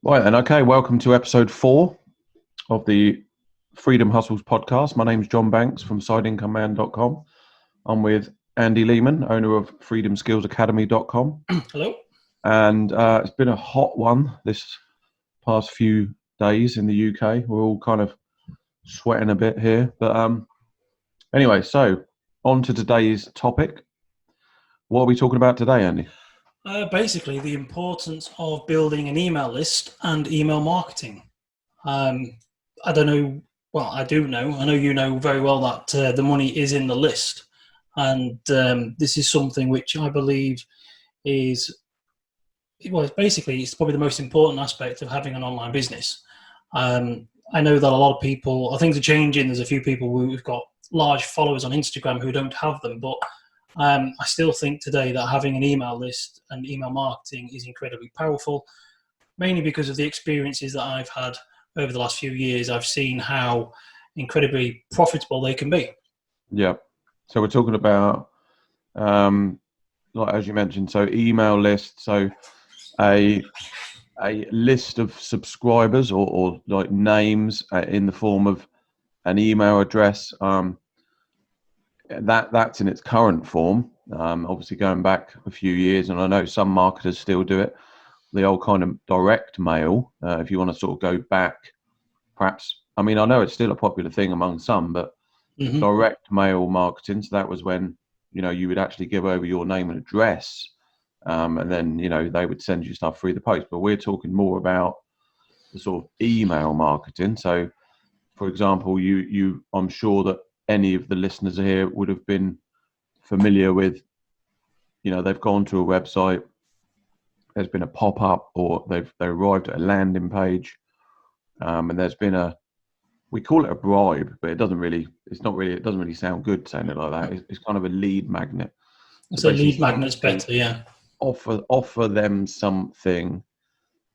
Right then, okay, welcome to episode 4 of the Freedom Hustles podcast. My name's John Banks from sideincomeman.com. I'm with Andy Lehman, owner of freedomskillsacademy.com. Hello. And it's been a hot one this past few days in the UK. We're all kind of sweating a bit here. But anyway, so on to today's topic. What are we talking about today, Andy? Basically, the importance of building an email list and email marketing. I don't know. Well, I do know. I know you know very well that the money is in the list, and this is something which I believe is it's probably the most important aspect of having an online business. I know that a lot of people, things are changing. There's a few people who've got large followers on Instagram who don't have them, but I still think today that having an email list and email marketing is incredibly powerful, mainly because of the experiences that I've had over the last few years. I've seen how incredibly profitable they can be. Yeah. So we're talking about, like as you mentioned, so email list. So a list of subscribers or like names in the form of an email address. That's in its current form. Obviously going back a few years, and I know some marketers still do it, the old kind of direct mail. If you want to sort of go back, perhaps, I mean, I know it's still a popular thing among some, but direct mail marketing. So that was when, you would actually give over your name and address, and then, they would send you stuff through the post. But we're talking more about the sort of email marketing. So, for example, I'm sure that any of the listeners here would have been familiar with, they've gone to a website, there's been a pop-up, or they arrived at a landing page, and there's been we call it a bribe, but it doesn't really sound good saying it like that. It's kind of a lead magnet. So lead magnet's better, yeah. Offer them something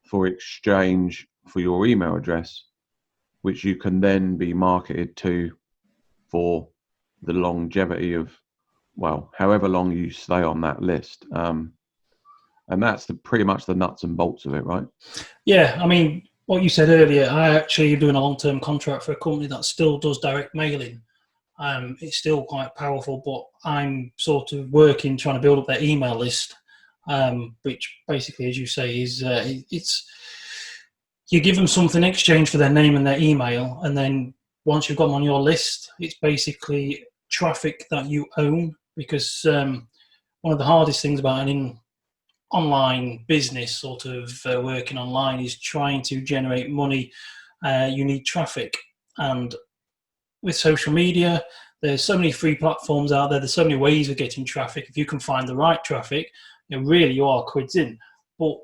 for exchange for your email address, which you can then be marketed to for the longevity of, however long you stay on that list. And that's pretty much the nuts and bolts of it, right? Yeah, I mean, what you said earlier, I actually am doing a long-term contract for a company that still does direct mailing. It's still quite powerful, but I'm sort of working, trying to build up their email list, which basically, as you say, is it's you give them something in exchange for their name and their email, and then once you've got them on your list, it's basically traffic that you own, because one of the hardest things about an online business, sort of working online, is trying to generate money. You need traffic. And with social media, there's so many free platforms out there. There's so many ways of getting traffic. If you can find the right traffic, really you are quids in. But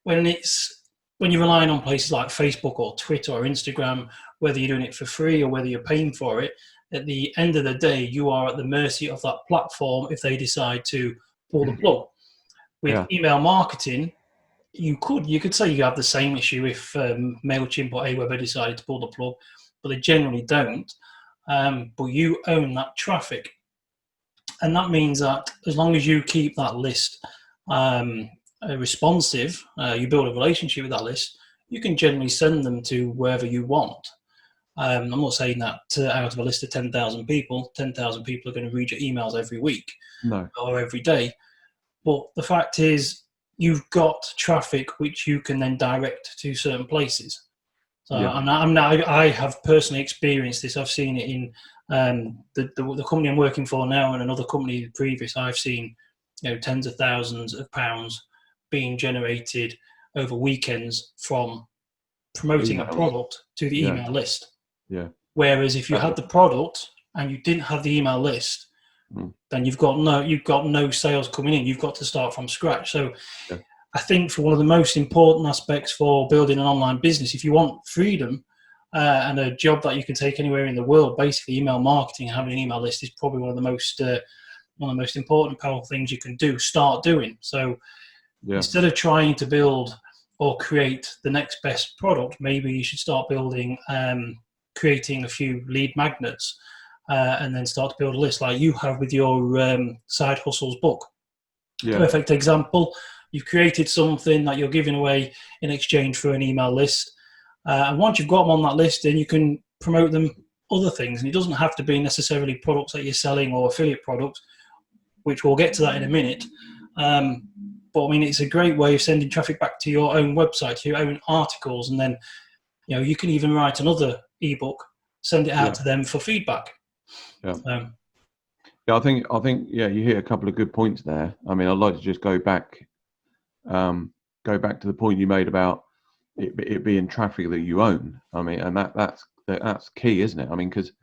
when you're relying on places like Facebook or Twitter or Instagram, whether you're doing it for free or whether you're paying for it, at the end of the day, you are at the mercy of that platform if they decide to pull the plug. With email marketing, you could say you have the same issue if MailChimp or Aweber decided to pull the plug, but they generally don't. But you own that traffic. And that means that as long as you keep that list responsive, you build a relationship with that list, you can generally send them to wherever you want. I'm not saying that out of a list of 10,000 people, 10,000 people are going to read your emails every week or every day. But the fact is, you've got traffic which you can then direct to certain places. So I have personally experienced this. I've seen it in the company I'm working for now, and another company previous. I've seen tens of thousands of pounds being generated over weekends from promoting a product to the email list. Yeah. Whereas if you had the product and you didn't have the email list, then you've got no sales coming in. You've got to start from scratch. So I think for one of the most important aspects for building an online business, if you want freedom and a job that you can take anywhere in the world, basically email marketing, having an email list is probably one of the most important, powerful things you can do. Start doing. So instead of trying to build or create the next best product, maybe you should start building, creating a few lead magnets, and then start to build a list like you have with your Side Hustles book. Perfect example. You've created something that you're giving away in exchange for an email list. And once you've got them on that list, then you can promote them other things. And it doesn't have to be necessarily products that you're selling or affiliate products, which we'll get to that in a minute. But I mean, it's a great way of sending traffic back to your own website, to your own articles. And then, you can even write another ebook, send it out to them for feedback. Yeah. I think you hit a couple of good points there. I mean, I'd like to just go back to the point you made about it being traffic that you own. I mean, and that's key, isn't it? I mean, because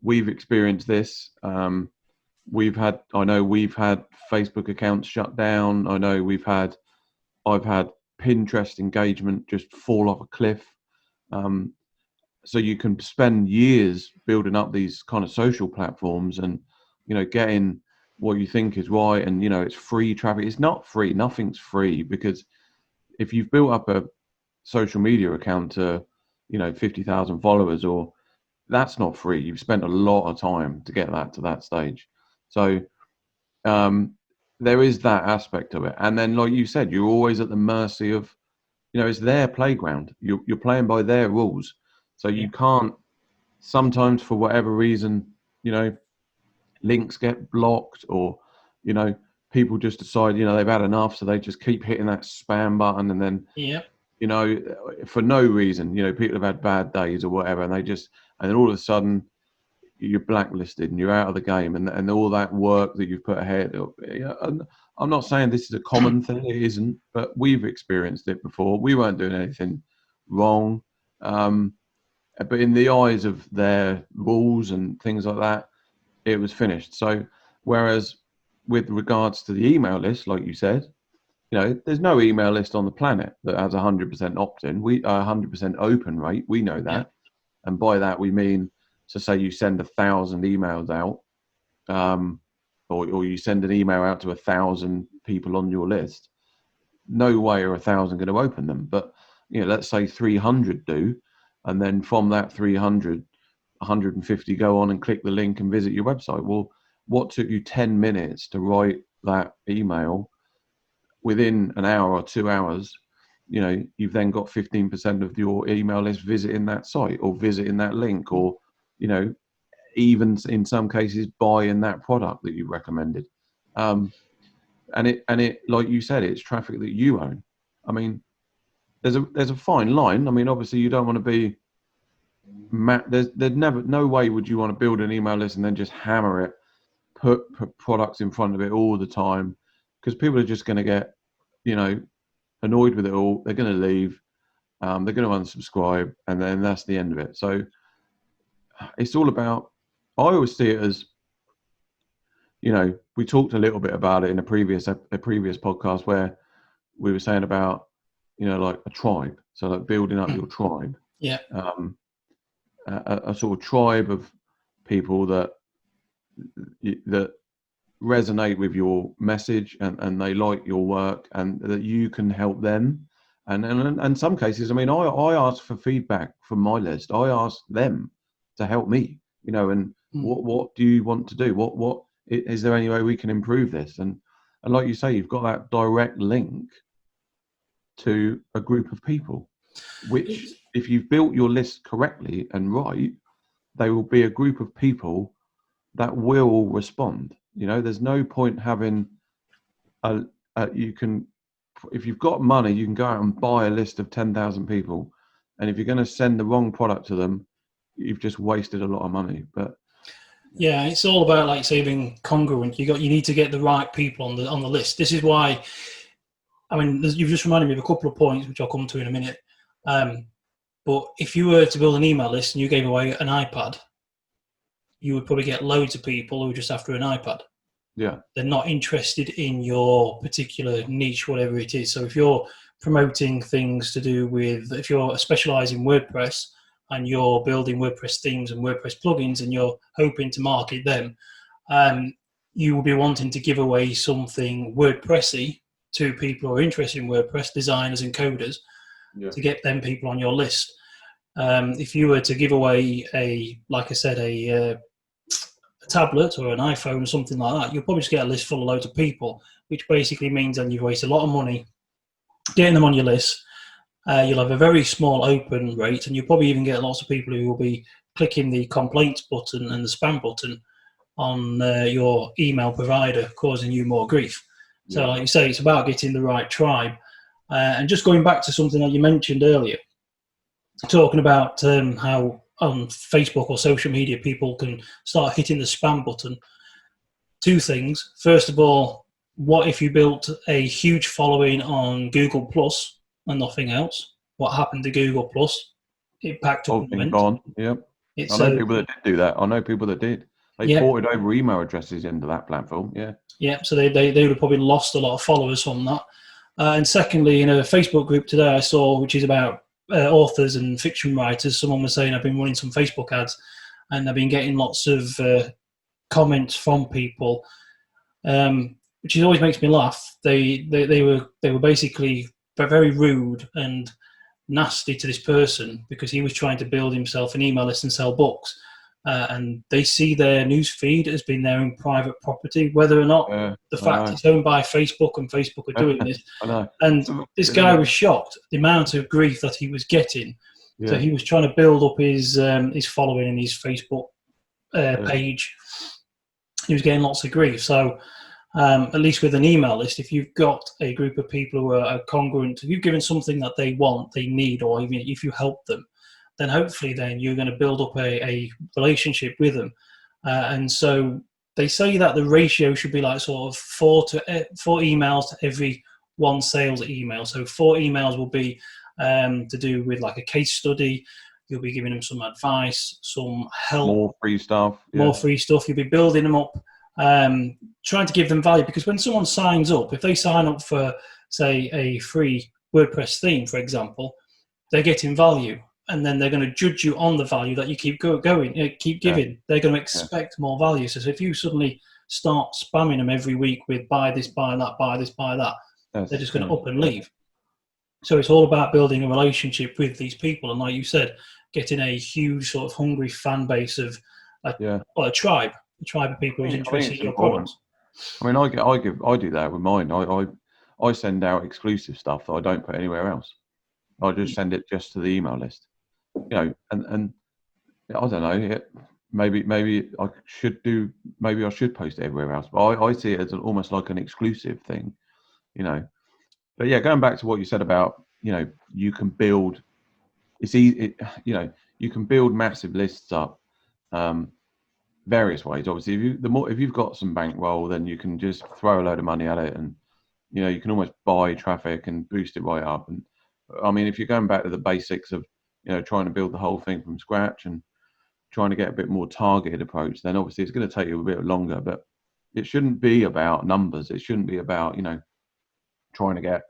we've experienced this. I know we've had Facebook accounts shut down. I know I've had Pinterest engagement just fall off a cliff. So you can spend years building up these kind of social platforms and, getting what you think is right. And, it's free traffic. It's not free. Nothing's free, because if you've built up a social media account to, 50,000 followers, or that's not free. You've spent a lot of time to get that to that stage. So there is that aspect of it. And then, like you said, you're always at the mercy of, it's their playground. You're playing by their rules. So you can't, sometimes for whatever reason, links get blocked, or, people just decide, they've had enough. So they just keep hitting that spam button. And then, for no reason, people have had bad days or whatever. And then all of a sudden you're blacklisted and you're out of the game. And all that work that you've put ahead. I'm not saying this is a common thing. It isn't, but we've experienced it before. We weren't doing anything wrong. But in the eyes of their rules and things like that, it was finished. So whereas with regards to the email list, like you said, there's no email list on the planet that has 100% opt-in. We 100% open rate. We know that. And by that, we mean, so say you send 1,000 emails out, or you send an email out to 1,000 people on your list. No way are 1,000 going to open them. But, let's say 300 do. And then from that 300, 150 go on and click the link and visit your website. Well, what took you 10 minutes to write that email? Within an hour or 2 hours, you've then got 15% of your email list visiting that site, or visiting that link, or, even in some cases buying that product that you recommended. And it, like you said, it's traffic that you own. I mean, there's a fine line. I mean, obviously you don't want to be, there's no way would you want to build an email list and then just hammer it, put products in front of it all the time, because people are just going to get, annoyed with it all. They're going to leave, they're going to unsubscribe, and then that's the end of it. So it's all about, I always see it as, we talked a little bit about it in a previous podcast where we were saying about, like a tribe. So like building up your tribe. Yeah. A sort of tribe of people that resonate with your message and they like your work, and that you can help them. And in some cases, I mean, I ask for feedback from my list. I ask them to help me, and what do you want to do? What is there any way we can improve this? And like you say, you've got that direct link to a group of people, which if you've built your list correctly and right, they will be a group of people that will respond. There's no point having if you've got money, you can go out and buy a list of 10,000 people. And if you're going to send the wrong product to them, you've just wasted a lot of money. But yeah, it's all about, like, say, being congruent. You need to get the right people on the list. This is why, I mean, you've just reminded me of a couple of points, which I'll come to in a minute. But if you were to build an email list and you gave away an iPad, you would probably get loads of people who are just after an iPad. Yeah. They're not interested in your particular niche, whatever it is. So if you're promoting things to do with, if you're specialising in WordPress and you're building WordPress themes and WordPress plugins and you're hoping to market them, you will be wanting to give away something WordPressy to people who are interested in WordPress, designers and coders, to get them people on your list. If you were to give away a tablet or an iPhone or something like that, you'll probably just get a list full of loads of people, which basically means then you've wasted a lot of money getting them on your list. You'll have a very small open rate, and you'll probably even get lots of people who will be clicking the complaints button and the spam button on your email provider, causing you more grief. So, like you say, it's about getting the right tribe. And just going back to something that you mentioned earlier, talking about how on Facebook or social media people can start hitting the spam button. Two things. First of all, what if you built a huge following on Google Plus and nothing else? What happened to Google Plus? It packed up and went. Gone. Yep. I know people that did do that. I know people that did. They ported over email addresses into that platform. Yeah. Yeah. So they would have probably lost a lot of followers from that. And secondly, in a Facebook group today I saw, which is about authors and fiction writers, someone was saying, I've been running some Facebook ads and I've been getting lots of comments from people, which always makes me laugh. They were basically very rude and nasty to this person because he was trying to build himself an email list and sell books. And they see their news feed as being their own private property, whether or not the fact it's owned by Facebook and Facebook are doing this. I know. And this guy was shocked the amount of grief that he was getting. Yeah. So he was trying to build up his following in his Facebook page. He was getting lots of grief. So at least with an email list, if you've got a group of people who are congruent, if you've given something that they want, they need, or even if you help them, then hopefully then you're going to build up a relationship with them. And so they say that the ratio should be like sort of 4 emails to every 1 sales email. So 4 emails will be to do with like a case study. You'll be giving them some advice, some help. More free stuff. Yeah. More free stuff. You'll be building them up, trying to give them value. Because when someone signs up, if they sign up for, say, a free WordPress theme, for example, they're getting value. And then they're going to judge you on the value that you keep keep giving. Yeah. They're going to expect more value. So if you suddenly start spamming them every week with buy this, buy that, buy this, buy that, they're just going to up and leave. So it's all about building a relationship with these people. And like you said, getting a huge sort of hungry fan base of a tribe of people who's interested in your products. I mean, I do that with mine. I send out exclusive stuff that I don't put anywhere else. I just send it just to the email list. You know, and I don't know. Maybe I should post it everywhere else. But I see it as almost like an exclusive thing, you know. But yeah, going back to what you said about, you know, you can build. It's easy, you can build massive lists up, various ways. Obviously, if you've got some bankroll, then you can just throw a load of money at it, and you know you can almost buy traffic and boost it right up. And I mean, if you're going back to the basics of, you know, trying to build the whole thing from scratch and trying to get a bit more targeted approach, then obviously it's going to take you a bit longer. But it shouldn't be about numbers. It shouldn't be about, you know, trying to get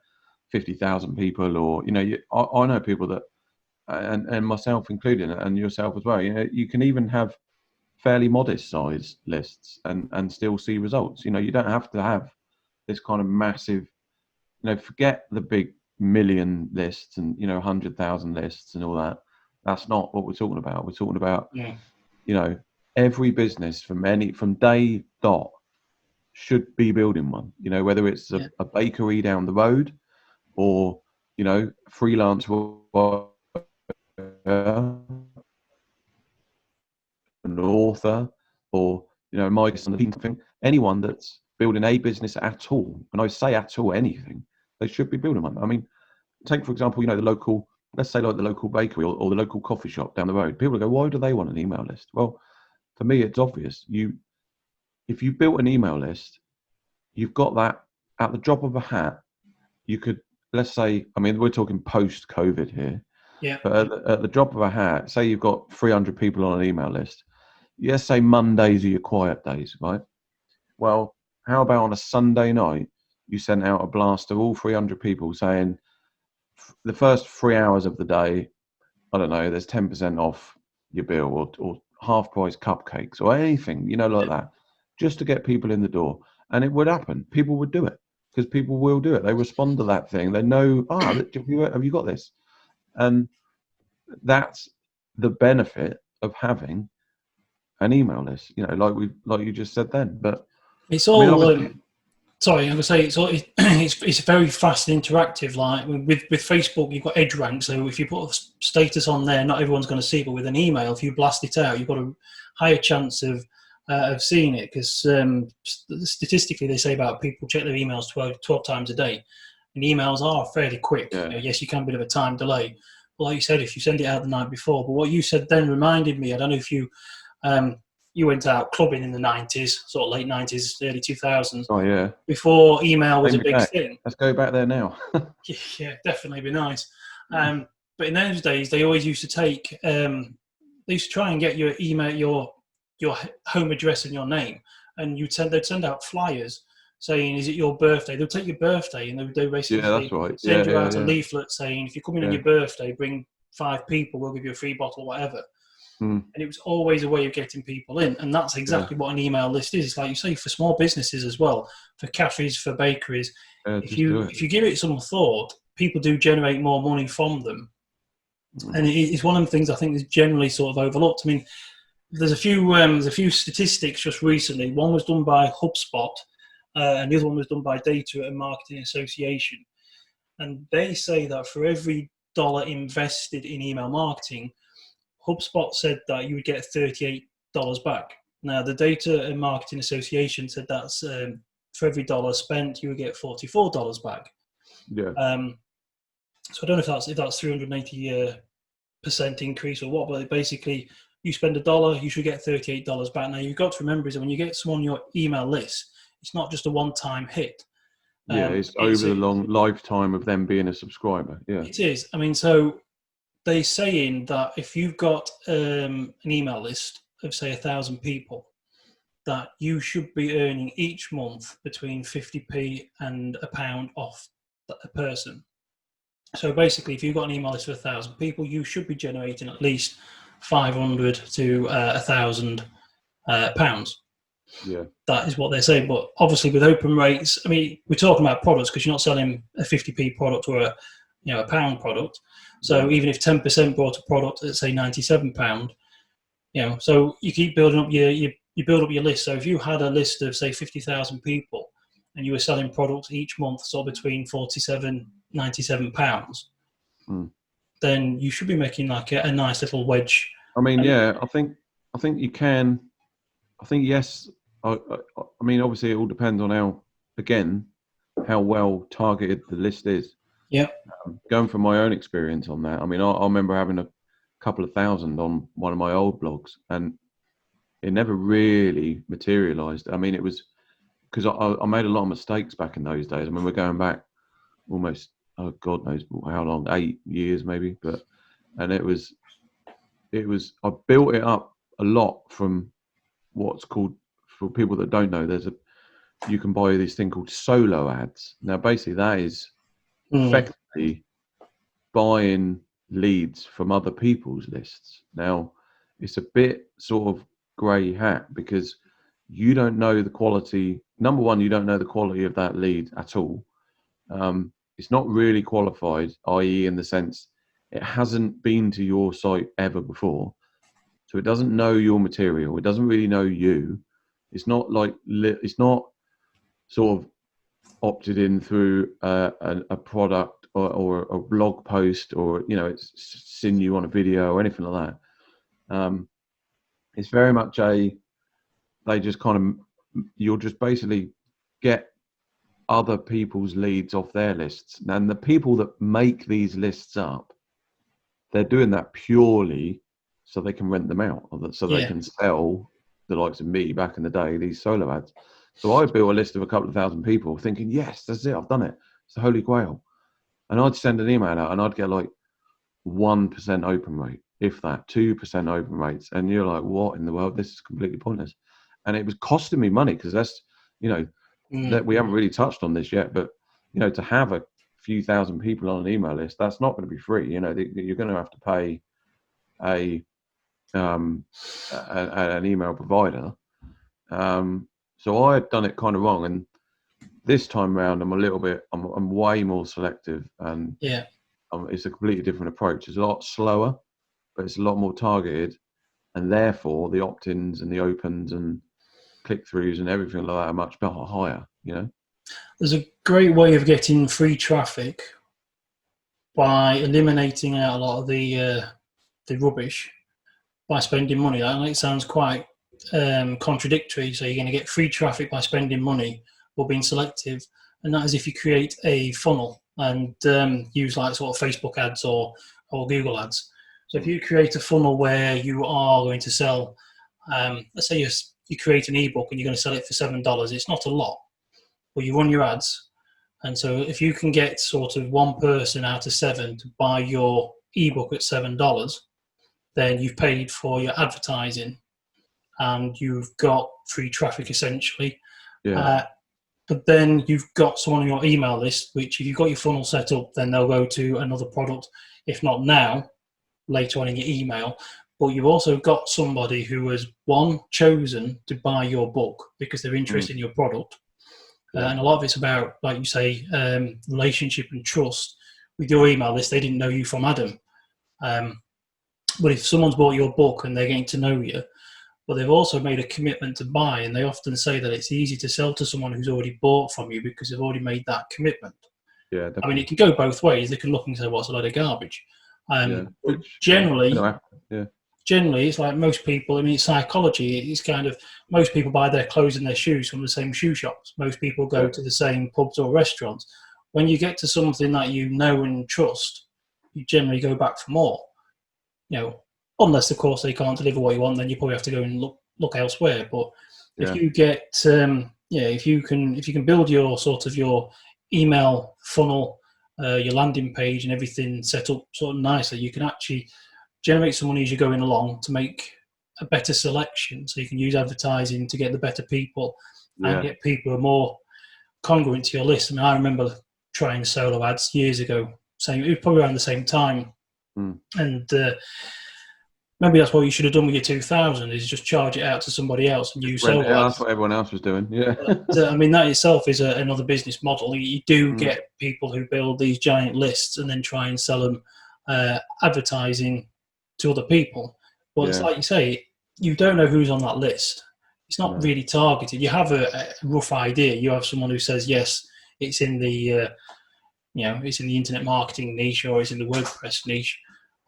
50,000 people, or, you know, I know people that, and myself included, and yourself as well. You know, you can even have fairly modest size lists and still see results. You know, you don't have to have this kind of massive, you know, forget the big million lists and, you know, 100,000 lists and all that. That's not what we're talking about. We're talking about, you know, every business from day dot should be building one. You know, whether it's a bakery down the road, or, you know, freelance worker, an author, or, you know, my thing. Anyone that's building a business at all, and I say at all, anything, they should be building one. I mean, take, for example, you know, let's say like the local bakery or the local coffee shop down the road. People go, why do they want an email list? Well, for me, it's obvious. If you built an email list, you've got that at the drop of a hat. You could, let's say, I mean, we're talking post-COVID here. Yeah. But at the drop of a hat, say you've got 300 people on an email list. Let's say Mondays are your quiet days, right? Well, how about on a Sunday night, you sent out a blast to all 300 people saying, the first 3 hours of the day, I don't know, there's 10% off your bill, or half price cupcakes, or anything, you know, like that, just to get people in the door. And it would happen. People would do it, because people will do it. They respond to that thing. They know, have you got this? And that's the benefit of having an email list, you know, like you just said then. But it's all Sorry, I'm gonna say it's very fast and interactive. Like with Facebook, you've got edge rank, so if you put a status on there, not everyone's going to see. But with an email, if you blast it out, you've got a higher chance of seeing it because statistically, they say about people check their emails 12 times a day, and emails are fairly quick. Yeah. You know, yes, you can have a bit of a time delay. But like you said, if you send it out the night before, but what you said then reminded me. I don't know if you went out clubbing in the 90s, sort of late 90s, early 2000s. Oh yeah. Before email was Take a me big back. thing. Let's go back there now. Yeah, definitely be nice. But in those days, they always used to take, they used to try and get your email, your home address and your name, and they'd send out flyers saying, "Is it your birthday?" They'd take your birthday, and they basically Yeah, that's right. send you Yeah, out a yeah. leaflet saying, "If you're coming on Yeah. your birthday, bring 5 people. We'll give you a free bottle, whatever." Mm. And it was always a way of getting people in, and that's exactly what an email list is. It's like you say, for small businesses as well, for cafes, for bakeries. Yeah, If you just do it. give it some thought, people do generate more money from them, and it's one of the things I think is generally sort of overlooked. I mean, there's a few statistics just recently. One was done by HubSpot, and the other one was done by Data and Marketing Association, and they say that for every dollar invested in email marketing, HubSpot said that you would get $38 back. Now, the Data and Marketing Association said that's for every dollar spent, you would get $44 back. Yeah. So I don't know if that's 380% increase or what, but basically, you spend $1, you should get $38 back. Now, you've got to remember is that when you get someone on your email list, it's not just a one-time hit. Yeah, it's over the long lifetime of them being a subscriber. Yeah, it is. I mean, so they're saying that if you've got an email list of say 1,000 people, that you should be earning each month between 50p and £1 off a person. So basically, if you've got an email list of 1,000 people, you should be generating at least 500 to £1,000 pounds. Yeah, that is what they're saying. But obviously, with open rates, I mean, we're talking about products because you're not selling a 50p product or a £1 product. So even if 10% bought a product at say £97, so you keep building up you build up your list. So if you had a list of say 50,000 people and you were selling products each month, so between £47-97, then you should be making like a nice little wedge. I mean, yeah, I think you can. I think yes. I mean, obviously, it all depends on how well targeted the list is. Yeah. Going from my own experience on that, I mean, I remember having a couple of thousand on one of my old blogs, and it never really materialized. I mean, it was because I made a lot of mistakes back in those days. I mean, we're going back almost, oh God knows how long, 8 years maybe, and it was I built it up a lot from what's called, for people that don't know, you can buy this thing called solo ads. Now, basically, that is effectively buying leads from other people's lists. Now, it's a bit sort of grey hat because you don't know the quality. Number one, you don't know the quality of that lead at all. It's not really qualified, i.e. in the sense it hasn't been to your site ever before. So it doesn't know your material. It doesn't really know you. It's not sort of opted in through a product or a blog post, or it's seen you on a video or anything like that. It's very much they just kind of, you'll just basically get other people's leads off their lists. And the people that make these lists up, they're doing that purely so they can rent them out, or so they can sell the likes of me back in the day, these solo ads. So I built a list of a couple of thousand people thinking, yes, that's it, I've done it. It's the holy grail. And I'd send an email out and I'd get like 1% open rate, if that, 2% open rates. And you're like, what in the world? This is completely pointless. And it was costing me money because that's, that we haven't really touched on this yet, but, to have a few thousand people on an email list, that's not going to be free. You're going to have to pay an email provider. So I had done it kind of wrong, and this time around I'm way more selective, and it's a completely different approach. It's a lot slower, but it's a lot more targeted, and therefore the opt-ins and the opens and click-throughs and everything like that are much higher. There's a great way of getting free traffic by eliminating out a lot of the rubbish by spending money. I know it sounds quite contradictory. So you're going to get free traffic by spending money or being selective, and that is if you create a funnel and use like sort of Facebook ads or Google ads. So if you create a funnel where you are going to sell, let's say you create an ebook and you're going to sell it for $7, it's not a lot, but you run your ads. And so if you can get sort of one person out of 7 to buy your ebook at $7, then you've paid for your advertising and you've got free traffic essentially. Yeah. But then you've got someone on your email list, which if you've got your funnel set up, then they'll go to another product, if not now, later on in your email. But you've also got somebody who has, one, chosen to buy your book because they're interested in your product. And a lot of it's about, like you say, relationship and trust. With your email list, they didn't know you from Adam. But if someone's bought your book and they're getting to know you, but they've also made a commitment to buy, and they often say that it's easy to sell to someone who's already bought from you because they've already made that commitment. Yeah, definitely. I mean, it can go both ways. They can look and say, "What's a load of garbage?" But generally, generally, it's like most people. I mean, it's psychology. It's kind of most people buy their clothes and their shoes from the same shoe shops. Most people go to the same pubs or restaurants. When you get to something that you know and trust, you generally go back for more. You know, unless of course they can't deliver what you want, then you probably have to go and look elsewhere. But if you get, if you can build your sort of your email funnel, your landing page, and everything set up sort of nicely, you can actually generate some money as you're going along to make a better selection. So you can use advertising to get the better people and get people who are more congruent to your list. I mean, I remember trying solo ads years ago, saying it was probably around the same time, and maybe that's what you should have done with your 2000 is just charge it out to somebody else and use solo ads. That's what everyone else was doing. Yeah. But, I mean, that itself is another business model. You do get people who build these giant lists and then try and sell them advertising to other people. But it's like you say, you don't know who's on that list. It's not really targeted. You have a rough idea. You have someone who says, yes, it's in the it's in the internet marketing niche or it's in the WordPress niche.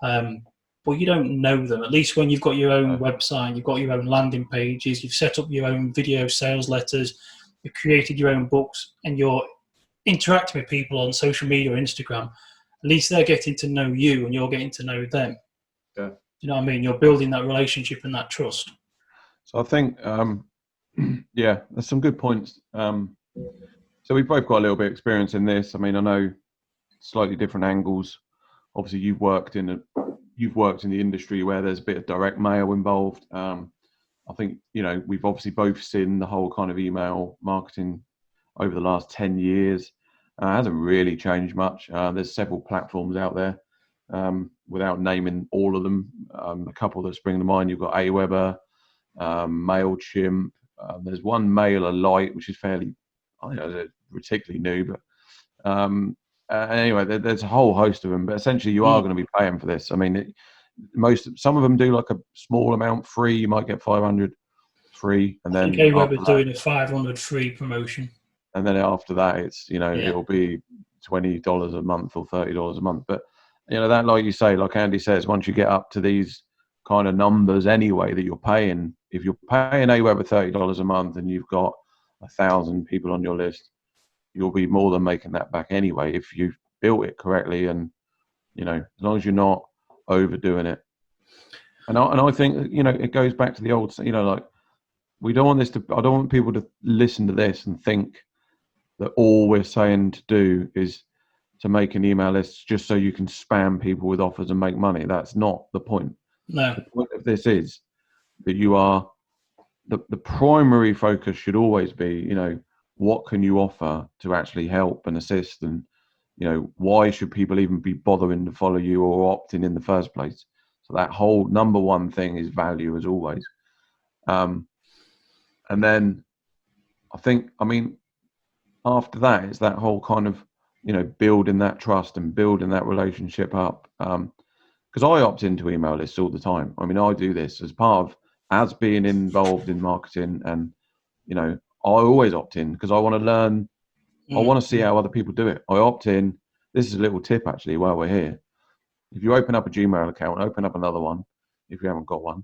But you don't know them. At least when you've got your own website, you've got your own landing pages, you've set up your own video sales letters, you've created your own books, and you're interacting with people on social media or Instagram. At least they're getting to know you and you're getting to know them. Yeah. You know what I mean? You're building that relationship and that trust. So I think, there's some good points. So we've both got a little bit of experience in this. I mean, I know slightly different angles. Obviously, you've worked in the industry where there's a bit of direct mail involved. I think, we've obviously both seen the whole kind of email marketing over the last 10 years. It hasn't really changed much. There's several platforms out there. Without naming all of them, a couple that spring to mind, you've got Aweber, MailChimp. There's one Mailer Lite, which is fairly, particularly new, but anyway, there's a whole host of them. But essentially, you are going to be paying for this. I mean, some of them do like a small amount free. You might get 500 free, and then Aweber's doing a 500 free promotion. And then after that, it's it'll be $20 a month or $30 a month. But that, like you say, like Andy says, once you get up to these kind of numbers anyway that you're paying, if you're paying Aweber $30 a month and you've got 1,000 people on your list, you'll be more than making that back anyway if you've built it correctly, and as long as you're not overdoing it. And I think it goes back to the old, like I don't want people to listen to this and think that all we're saying to do is to make an email list just so you can spam people with offers and make money. That's not the point. No. The point of this is that you are the primary focus should always be, what can you offer to actually help and assist, and why should people even be bothering to follow you or opt in the first place? So that whole number one thing is value, as always. And then after that, it's that whole kind of building that trust and building that relationship up. Because I opt into email lists all the time. I mean, I do this as being involved in marketing, and I always opt in because I want to learn I want to see how other people do it. I opt in. This is a little tip actually while we're here. If you open up a Gmail account, open up another one if you haven't got one.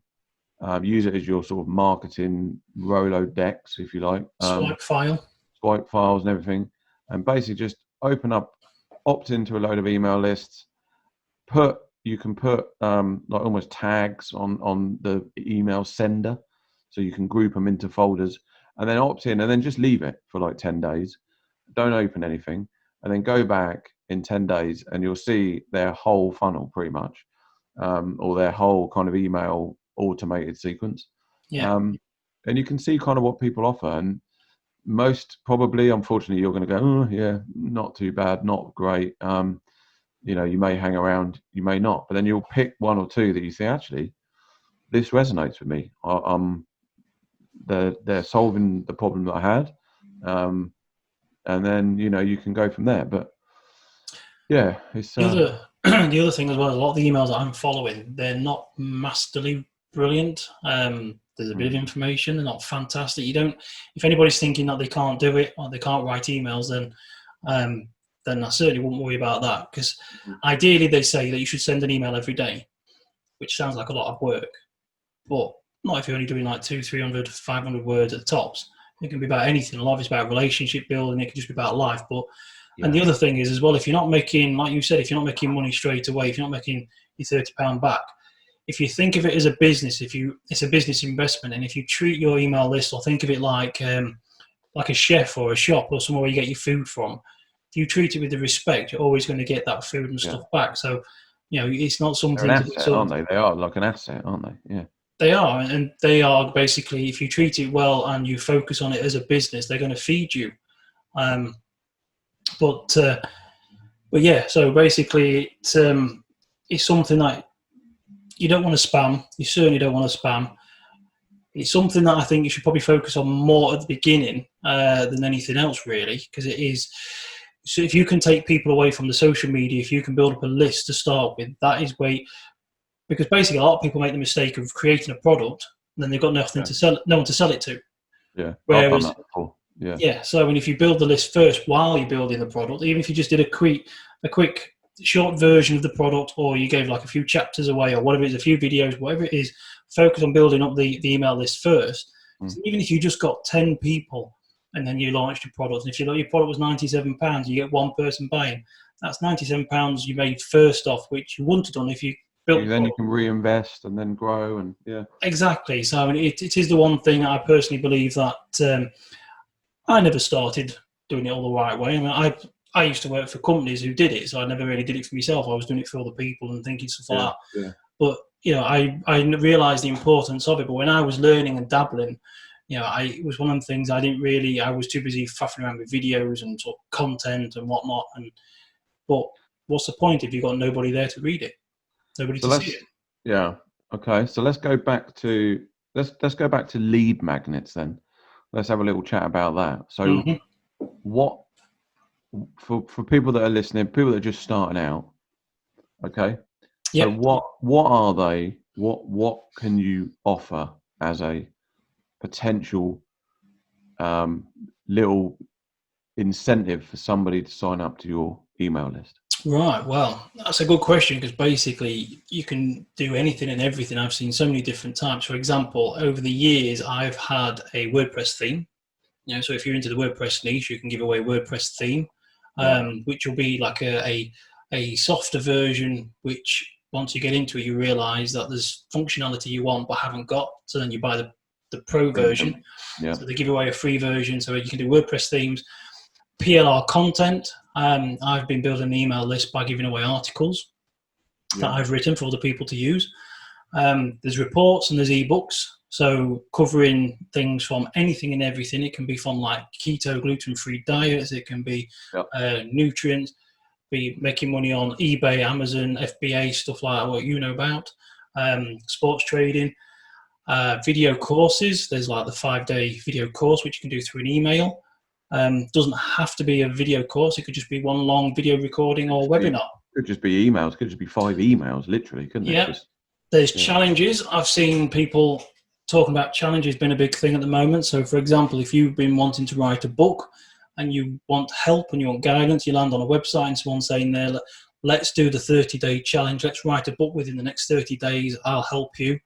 Use it as your sort of marketing Rolodex, if you like. Swipe files and everything. And basically just opt into a load of email lists. You can put like almost tags on the email sender. So you can group them into folders and then opt in and then just leave it for like 10 days. Don't open anything. And then go back in 10 days and you'll see their whole funnel pretty much, or their whole kind of email automated sequence. Yeah. And you can see kind of what people offer. And most probably, unfortunately, you're going to go, oh, yeah, not too bad, not great. You may hang around, you may not. But then you'll pick one or two that you think, actually, this resonates with me. They're solving the problem that I had. And then, you can go from there. But yeah, it's the other thing as well, a lot of the emails that I'm following, they're not masterly brilliant. There's a bit of information, they're not fantastic. If anybody's thinking that they can't do it or they can't write emails, then I certainly wouldn't worry about that, because ideally they say that you should send an email every day, which sounds like a lot of work, but not if you're only doing like 200, 300, 500 words at the tops. It can be about anything. A lot of it's about relationship building. It can just be about life. But and the other thing is as well, if you're not making, like you said, if you're not making money straight away, if you're not making your £30 back, if you think of it as a business, it's a business investment, and if you treat your email list or think of it like a chef or a shop or somewhere where you get your food from, if you treat it with the respect, you're always going to get that food and stuff back. So, it's not something. They're an asset, aren't they? They are like an asset, aren't they? Yeah. They are, and they are basically, if you treat it well and you focus on it as a business, they're going to feed you. But yeah, so basically it's something that you don't want to spam. You certainly don't want to spam. It's something that I think you should probably focus on more at the beginning than anything else, really, because it is. So if you can take people away from the social media, if you can build up a list to start with, that is where. Because basically, a lot of people make the mistake of creating a product and then they've got nothing to sell, no one to sell it to. Yeah. Whereas, yeah. So if you build the list first while you're building the product, even if you just did a quick short version of the product, or you gave like a few chapters away, or whatever it is, a few videos, whatever it is, focus on building up the email list first. So even if you just got 10 people and then you launched your product, and if your product was £97, you get one person buying, that's £97 you made first off, which you wouldn't have done if you. Then you can reinvest and then grow, and exactly. So it is the one thing I personally believe that I never started doing it all the right way. I mean, I used to work for companies who did it, so I never really did it for myself. I was doing it for other people and thinking stuff like that. Yeah. But I realised the importance of it. But when I was learning and dabbling, it was one of the things I was too busy faffing around with videos and sort of content and whatnot. But what's the point if you've got nobody there to read it? Nobody to see it. Yeah. Okay. So let's go back to lead magnets then. Let's have a little chat about that. So, what for people that are listening, people that are just starting out? Okay. Yeah. So what are they? What can you offer as a potential little incentive for somebody to sign up to your email list? Right, well, that's a good question, because basically you can do anything and everything. I've seen so many different types. For example, over the years, I've had a WordPress theme. So if you're into the WordPress niche, you can give away a WordPress theme, which will be like a softer version, which once you get into it, you realize that there's functionality you want but haven't got. So then you buy the pro version. Yeah. So they give away a free version, so you can do WordPress themes. PLR content. I've been building an email list by giving away articles that I've written for other people to use. There's reports and there's ebooks. So covering things from anything and everything. It can be from like keto, gluten-free diets. It can be nutrients. Be making money on eBay, Amazon, FBA, stuff like that, what you know about. Sports trading. Video courses. There's like the 5-day video course, which you can do through an email. Doesn't have to be a video course. It could just be one long video recording or webinar. Could just be emails. Could just be 5 emails, literally, couldn't it? Yeah. There's challenges. I've seen people talking about challenges being a big thing at the moment. So, for example, if you've been wanting to write a book, and you want help and you want guidance, you land on a website and someone's saying there, let's do the 30-day challenge. Let's write a book within the next 30 days. I'll help you.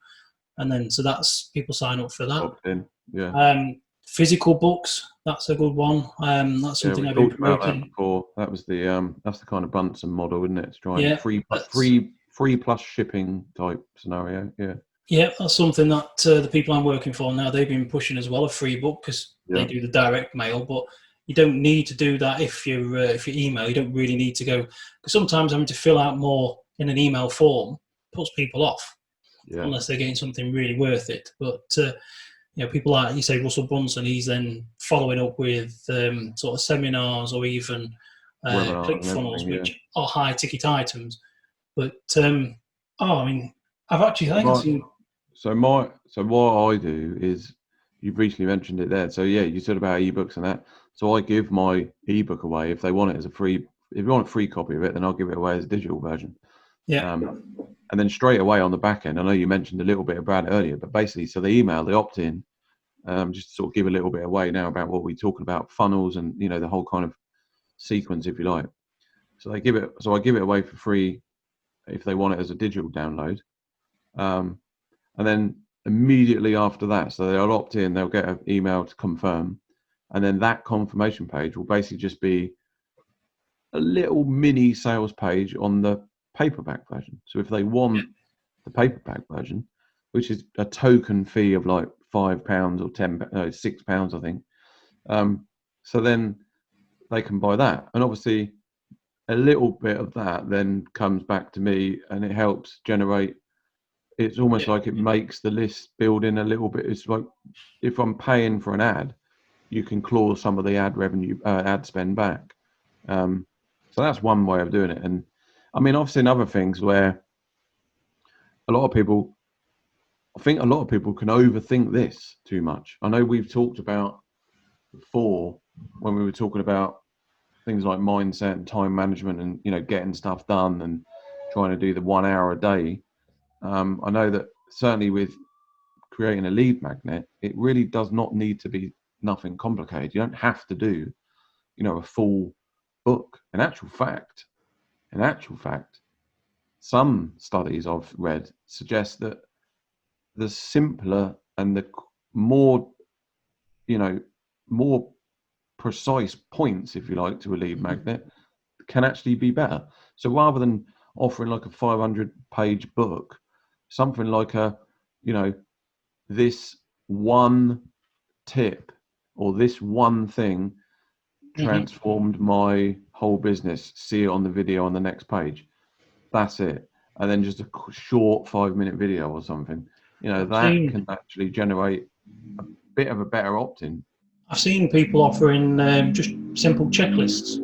And then, so that's, people sign up for that. Opt-in, yeah. Physical books, that's a good one. That's something I've been promoting. That before. That was that's the kind of Bunsen model, isn't it? It's trying free plus shipping type scenario. Yeah. Yeah, that's something that the people I'm working for now, they've been pushing as well, a free book, because they do the direct mail, but you don't need to do that if you email. You don't really need to go, because sometimes having to fill out more in an email form puts people off, unless they're getting something really worth it. But people like, you say, Russell Brunson, he's then following up with sort of seminars or even ClickFunnels, which are high ticket items. But I've actually seen. So what I do is, you've recently mentioned it there. So you said about ebooks and that. So I give my ebook away if they want it as a free. If you want a free copy of it, then I'll give it away as a digital version. Yeah. And then straight away on the back end, I know you mentioned a little bit about it earlier, but basically, so they opt in, just to sort of give a little bit away now about what we're talking about, funnels and, the whole kind of sequence, if you like. So I give it away for free if they want it as a digital download. And then immediately after that, so they'll opt in, they'll get an email to confirm. And then that confirmation page will basically just be a little mini sales page on the paperback version. So if they want the paperback version, which is a token fee of like £5 or £6, I think. So then they can buy that. And obviously a little bit of that then comes back to me, and it helps generate, it's almost like it makes the list building a little bit. It's like, if I'm paying for an ad, you can claw some of the ad revenue, ad spend back. So that's one way of doing it. And I mean, I've seen other things where I think a lot of people can overthink this too much. I know we've talked about before, when we were talking about things like mindset and time management and, getting stuff done and trying to do the 1 hour a day. I know that certainly with creating a lead magnet, it really does not need to be nothing complicated. You don't have to do, a full book. In actual fact, some studies I've read suggest that the simpler and the more precise points, if you like, to a lead magnet can actually be better. So rather than offering like a 500-page book, something like this one tip or this one thing transformed my whole business. See it on the video on the next page. That's it. And then just a short 5-minute video or something. That can actually generate a bit of a better opt-in. I've seen people offering just simple checklists.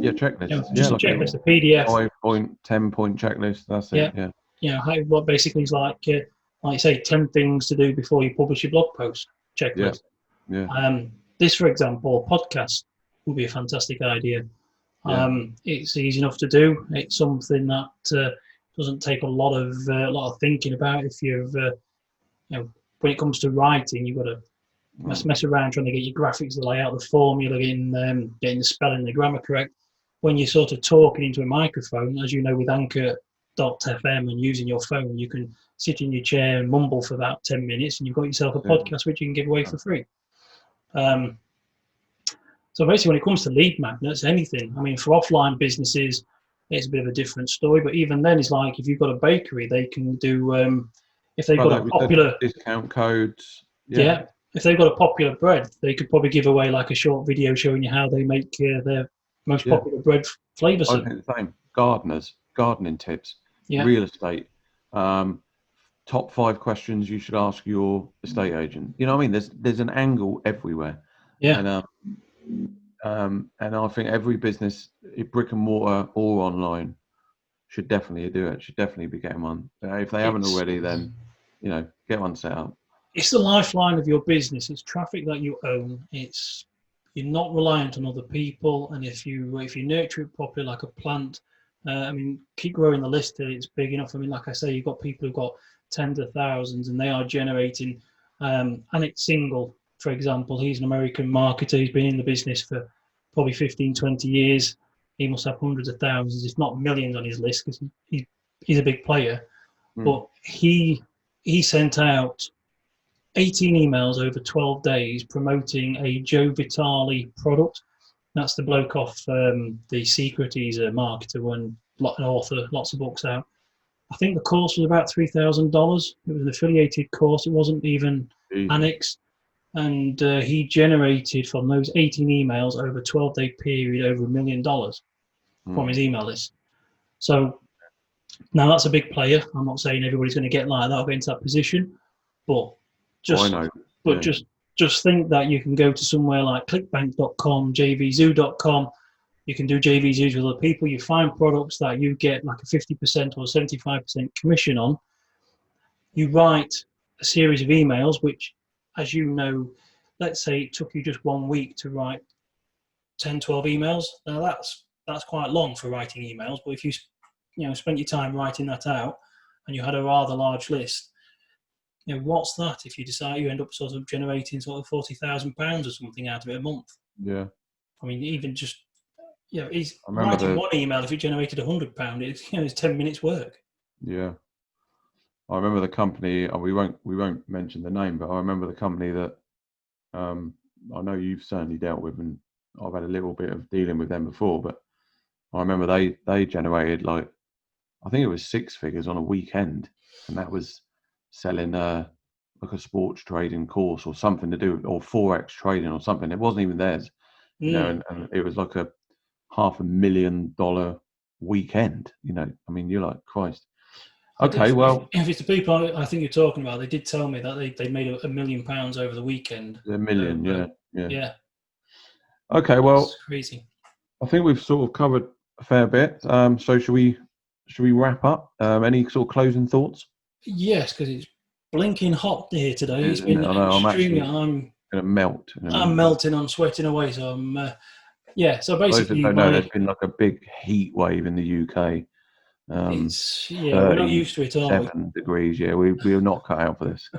Yeah, checklists. Just a checklist, a PDF. 5-point, 10-point checklist. That's it. Yeah. What basically is like you say, 10 things to do before you publish your blog post checklist. Yeah. This, for example, podcast would be a fantastic idea. It's easy enough to do. It's something that doesn't take a lot of thinking about. If you've when it comes to writing, you've got to mess around trying to get your graphics, the layout, the formula, getting the spelling, the grammar correct. When you're sort of talking into a microphone, as you know, with Anchor.fm and using your phone, you can sit in your chair and mumble for about 10 minutes, and you've got yourself a podcast which you can give away for free. So basically, when it comes to lead magnets, anything. I mean, for offline businesses, it's a bit of a different story. But even then, it's like if you've got a bakery, they can do if they've got a popular discount codes. If they've got a popular bread, they could probably give away like a short video showing you how they make their most popular bread flavour. I think the same. Gardening tips, real estate, top 5 questions you should ask your estate agent. You know what I mean? There's an angle everywhere. Yeah. And I think every business, brick and mortar or online, should definitely do it. Should definitely be getting one. If they haven't already, then get one set up. It's the lifeline of your business. It's traffic that you own. You're not reliant on other people, and if you nurture it properly like a plant, keep growing the list till it's big enough. I mean, like I say, you've got people who've got tens of thousands, and they are generating. And it's single, for example. He's an American marketer. He's been in the business for probably 15, 20 years. He must have hundreds of thousands, if not millions, on his list because he's a big player. But he sent out 18 emails over 12 days promoting a Joe Vitale product. That's the bloke off The Secret. He's a marketer and an author, lots of books out. I think the course was about $3,000. It was an affiliated course. It wasn't even annexed. And he generated from those 18 emails over a 12-day period over $1 million from his email list. So now that's a big player. I'm not saying everybody's going to get like that or get into that position, but just think that you can go to somewhere like clickbank.com, jvzoo.com. You can do JVZoos with other people. You find products that you get like a 50% or 75% commission on. You write a series of emails, which, as you know, let's say it took you just 1 week to write 10, 12 emails. Now that's quite long for writing emails, but if you spent your time writing that out and you had a rather large list, what's that if you decide you end up sort of generating sort of £40,000 or something out of it a month? Yeah. I mean, even just, he's writing one email, if it generated £100, it's 10 minutes work. Yeah. I remember the company, we won't mention the name, but I remember the company that I know you've certainly dealt with, and I've had a little bit of dealing with them before, but I remember they generated like, I think it was 6 figures on a weekend, and that was selling like a sports trading course or something to do, or Forex trading or something. It wasn't even theirs, and it was like a $500,000 weekend. I mean, you're like, Christ. Okay, well, if it's the people I think you're talking about, they did tell me that they made £1 million over the weekend. $1 million, yeah. Okay, well, that's crazy. I think we've sort of covered a fair bit. So should we wrap up? Any sort of closing thoughts? Yes, because it's blinking hot here today. It's been extremely. I'm going to melt. I'm melting. I'm sweating away. So I'm. So basically, those that don't know, there's been like a big heat wave in the UK. We're not used to it, are we? 7 degrees. Yeah, we are not cut out for this.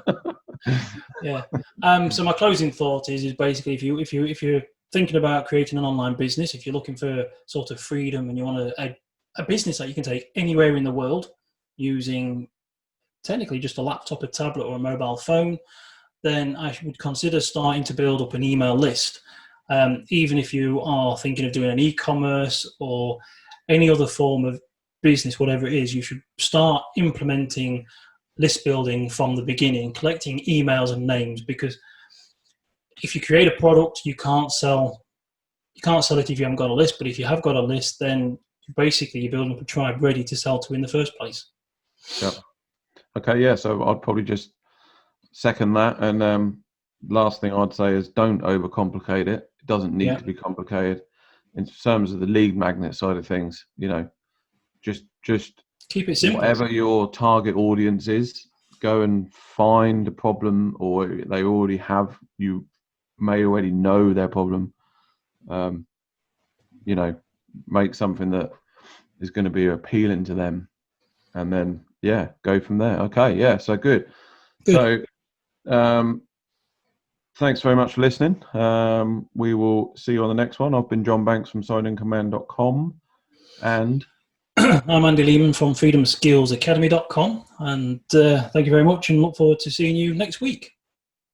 Yeah. So my closing thought is basically if you're thinking about creating an online business, if you're looking for sort of freedom and you want a business that you can take anywhere in the world using technically just a laptop, a tablet, or a mobile phone, then I would consider starting to build up an email list. Even if you are thinking of doing an e-commerce or any other form of business, whatever it is, you should start implementing list building from the beginning, collecting emails and names, because if you create a product, you can't sell it if you haven't got a list. But if you have got a list, then basically you're building up a tribe ready to sell to in the first place. Yep. Okay, yeah, so I'd probably just second that. And last thing I'd say is don't overcomplicate it. It doesn't need to be complicated. In terms of the lead magnet side of things, just keep it simple. Whatever your target audience is, go and find a problem, or they already have, you may already know their problem. Make something that is going to be appealing to them, and then go from there. Okay, so good. So thanks very much for listening. We will see you on the next one. I've been John Banks from SignInCommand.com, and I'm Andy Lehman from FreedomSkillsAcademy.com, and thank you very much, and look forward to seeing you next week.